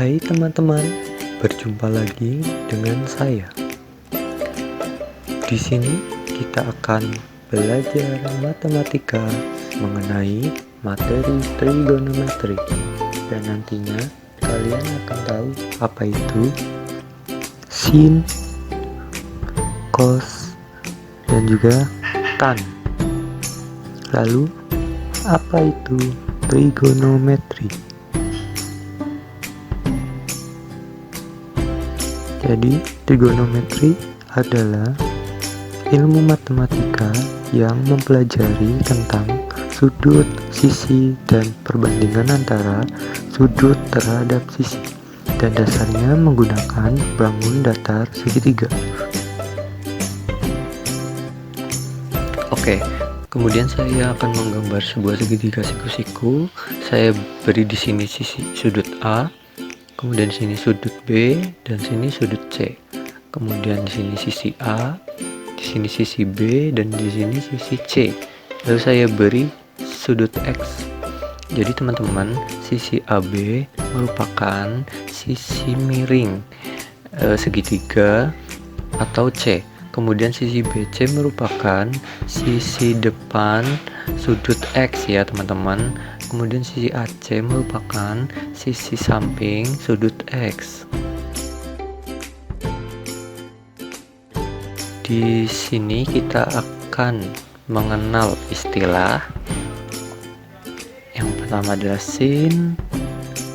Hai teman-teman, berjumpa lagi dengan saya. Di sini kita akan belajar matematika mengenai materi trigonometri, dan nantinya kalian akan tahu apa itu sin, cos, dan juga tan. Lalu, apa itu trigonometri? Jadi, trigonometri adalah ilmu matematika yang mempelajari tentang sudut, sisi, dan perbandingan antara sudut terhadap sisi, dan dasarnya menggunakan bangun datar segitiga. Oke, kemudian saya akan menggambar sebuah segitiga siku-siku. Saya beri di sini sisi sudut A, kemudian di sini sudut B, dan sini sudut C. Kemudian di sini sisi A, di sini sisi B, dan di sini sisi C. Lalu saya beri sudut X. Jadi teman-teman, sisi AB merupakan sisi miring segitiga atau C. Kemudian sisi BC merupakan sisi depan sudut X ya teman-teman. Kemudian sisi AC merupakan sisi samping sudut X. Di sini kita akan mengenal istilah. Yang pertama adalah sin,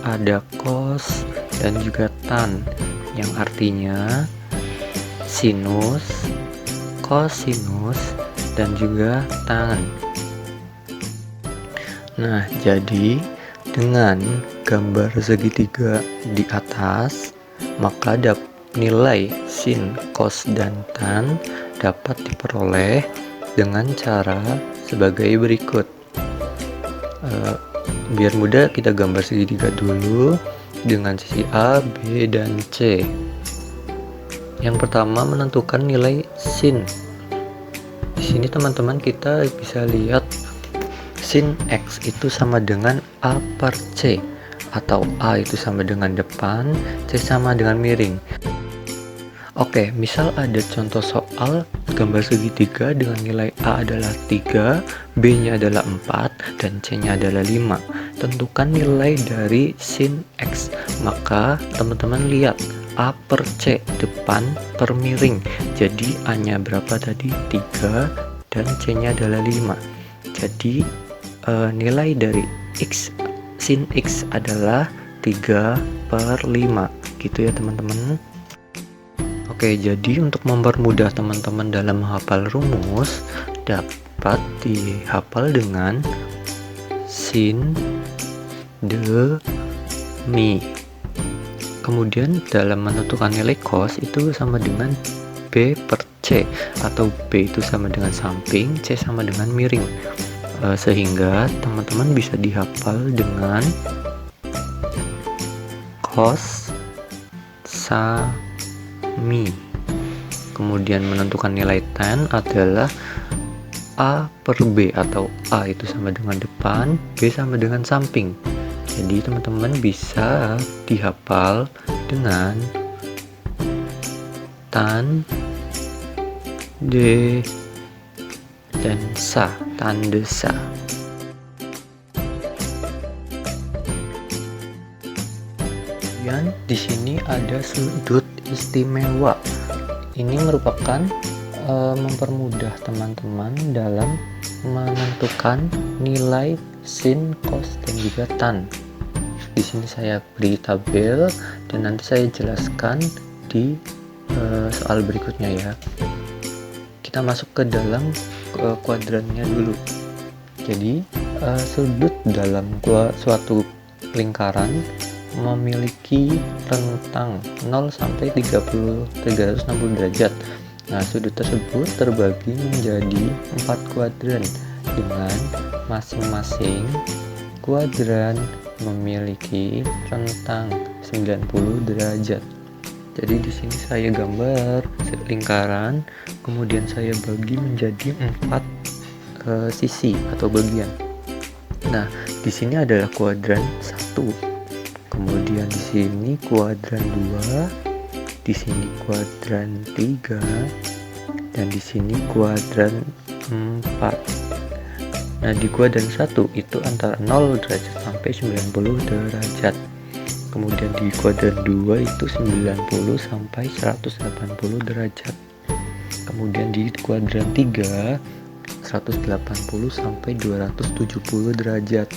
ada cos, dan juga tan, yang artinya sinus, kosinus, dan juga tan. Nah, jadi dengan gambar segitiga di atas, maka nilai sin, cos, dan tan dapat diperoleh dengan cara sebagai berikut. Biar mudah, kita gambar segitiga dulu dengan sisi A, B, dan C. Yang pertama, menentukan nilai sin. Di sini teman-teman kita bisa lihat sin X itu sama dengan A per C, atau A itu sama dengan depan, C sama dengan miring. Oke, misal ada contoh soal gambar segitiga dengan nilai A adalah 3, B nya adalah 4, dan C nya adalah 5. Tentukan nilai dari sin X. Maka teman-teman lihat A per C, depan per miring. Jadi A nya berapa tadi? 3, dan C nya adalah 5. Jadi nilai dari X, sin X adalah 3 per 5 gitu ya teman-teman. Oke, jadi untuk mempermudah teman-teman dalam menghafal rumus, dapat dihafal dengan sin, de, mi. Kemudian dalam menentukan nilai cos itu sama dengan B per C, atau B itu sama dengan samping, C sama dengan miring. Sehingga teman-teman bisa dihafal dengan cos, sa, mi. Kemudian menentukan nilai tan adalah A per B, atau A itu sama dengan depan, B sama dengan samping. Jadi teman-teman bisa dihafal dengan tan, de, dan sa, tanda sa. Kemudian di sini ada sudut istimewa. Ini merupakan mempermudah teman-teman dalam menentukan nilai sin, cos, dan juga tan. Di sini saya beri tabel dan nanti saya jelaskan di soal berikutnya ya. Kita masuk ke dalam kuadrannya dulu. Jadi sudut dalam suatu lingkaran memiliki rentang 0 sampai 360 derajat. Nah, sudut tersebut terbagi menjadi 4 kuadran dengan masing-masing kuadran memiliki rentang 90 derajat. Jadi di sini saya gambar lingkaran, kemudian saya bagi menjadi 4 sisi atau bagian. Nah, di sini adalah kuadran 1. Kemudian di sini kuadran 2, di sini kuadran 3, dan di sini kuadran 4. Nah, di kuadran 1 itu antara 0 derajat sampai 90 derajat. Kemudian di kuadran 2 itu 90 sampai 180 derajat. Kemudian di kuadran 3 180 sampai 270 derajat.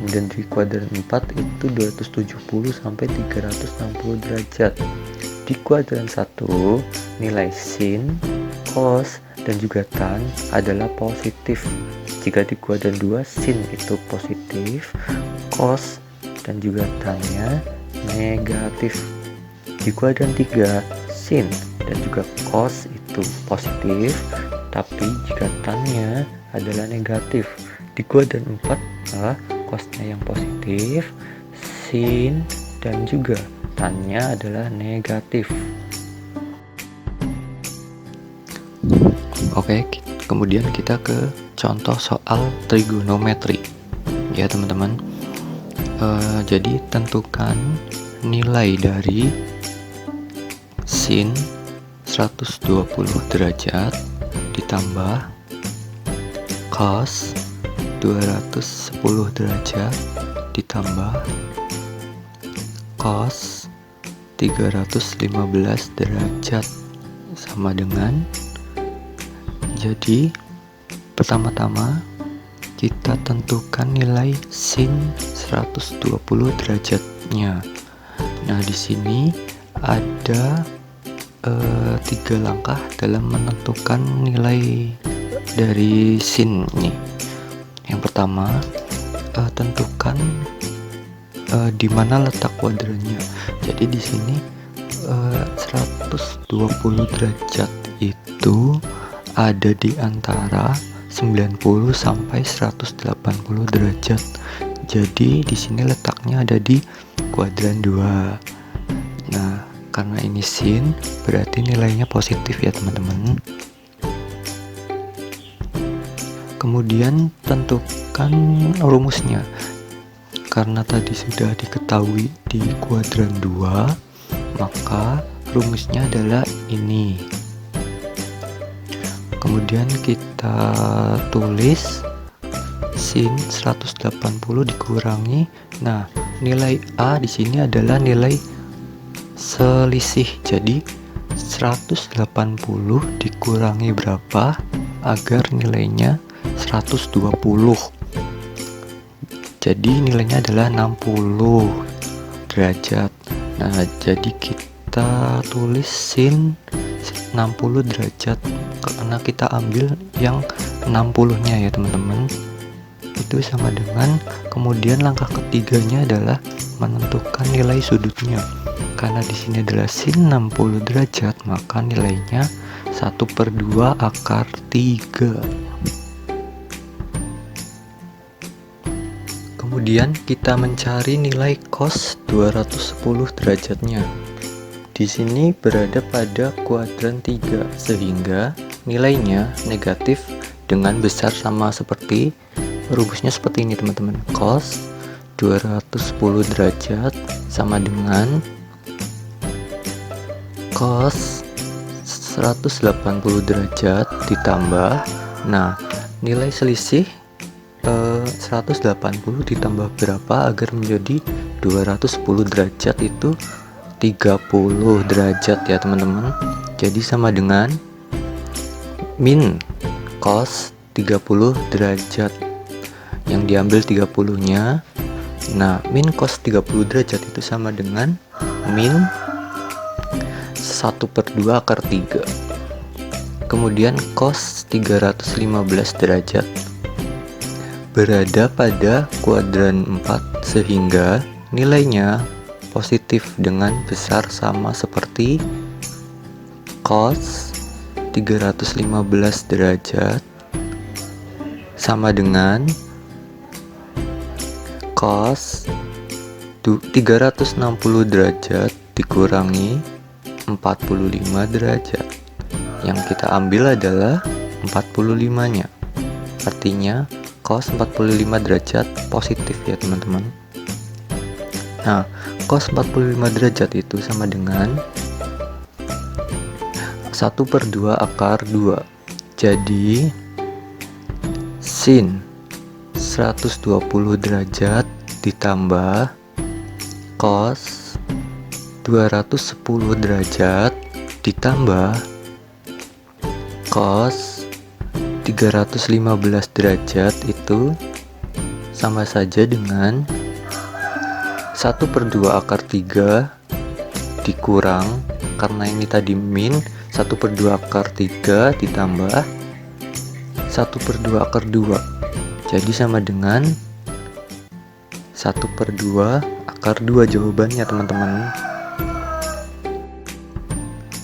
Kemudian di kuadran 4 itu 270 sampai 360 derajat. Di kuadran 1 nilai sin, cos, dan juga tan adalah positif. Jika di kuadran 2 sin itu positif, cos dan juga tannya negatif. Di kuadran 3 sin dan juga cos itu positif, tapi jika tannya adalah negatif. Di kuadran 4 cosnya yang positif, sin dan juga tannya adalah negatif. Oke, kemudian kita ke contoh soal trigonometri ya teman-teman. Jadi tentukan nilai dari sin 120 derajat ditambah cos 210 derajat ditambah cos 315 derajat sama dengan, jadi pertama-tama kita tentukan nilai sin 120 derajatnya. Nah, di sini ada 3 langkah dalam menentukan nilai dari sin nih. Yang pertama, tentukan di mana letak kuadrannya. Jadi di sini 120 derajat itu ada di antara 90 sampai 180 derajat. Jadi di sini letaknya ada di kuadran 2. Nah, karena ini sin, berarti nilainya positif ya teman-teman. Kemudian tentukan rumusnya. Karena tadi sudah diketahui di kuadran 2, maka rumusnya adalah ini. Kemudian kita tulis sin 180 dikurangi. Nah, nilai A di sini adalah nilai selisih. Jadi 180 dikurangi berapa agar nilainya 120. Jadi nilainya adalah 60 derajat. Nah, jadi kita tulis sin 60 derajat karena kita ambil yang 60-nya ya teman-teman. Itu sama dengan, kemudian langkah ketiganya adalah menentukan nilai sudutnya. Karena di sini adalah sin 60 derajat, maka nilainya 1/2 akar 3. Kemudian kita mencari nilai cos 210 derajatnya. Di sini berada pada kuadran 3, sehingga nilainya negatif dengan besar sama seperti rumusnya seperti ini teman-teman. Cos 210 derajat sama dengan cos 180 derajat ditambah, nah nilai selisih 180 ditambah berapa agar menjadi 210 derajat itu 30 derajat ya teman-teman. Jadi sama dengan min cos 30 derajat, yang diambil 30-nya. Nah, min cos 30 derajat itu sama dengan min 1/2 akar 3. Kemudian cos 315 derajat berada pada kuadran 4, sehingga nilainya positif dengan besar sama seperti cos 315 derajat sama dengan cos 360 derajat dikurangi 45 derajat. Yang kita ambil adalah 45-nya. Artinya cos 45 derajat positif ya teman-teman. Nah, cos 45 derajat itu sama dengan 1/2 akar 2. Jadi sin 120 derajat ditambah cos 210 derajat ditambah cos 315 derajat itu sama saja dengan 1/2 akar 3 dikurang, karena ini tadi min, 1/2 akar 3 ditambah 1/2 akar 2, jadi sama dengan 1/2 akar 2 jawabannya teman-teman.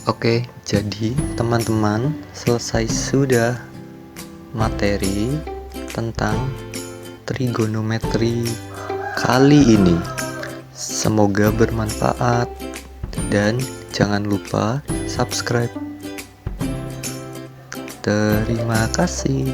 Oke, jadi teman-teman selesai sudah materi tentang trigonometri kali ini. Semoga bermanfaat dan jangan lupa subscribe. Terima kasih.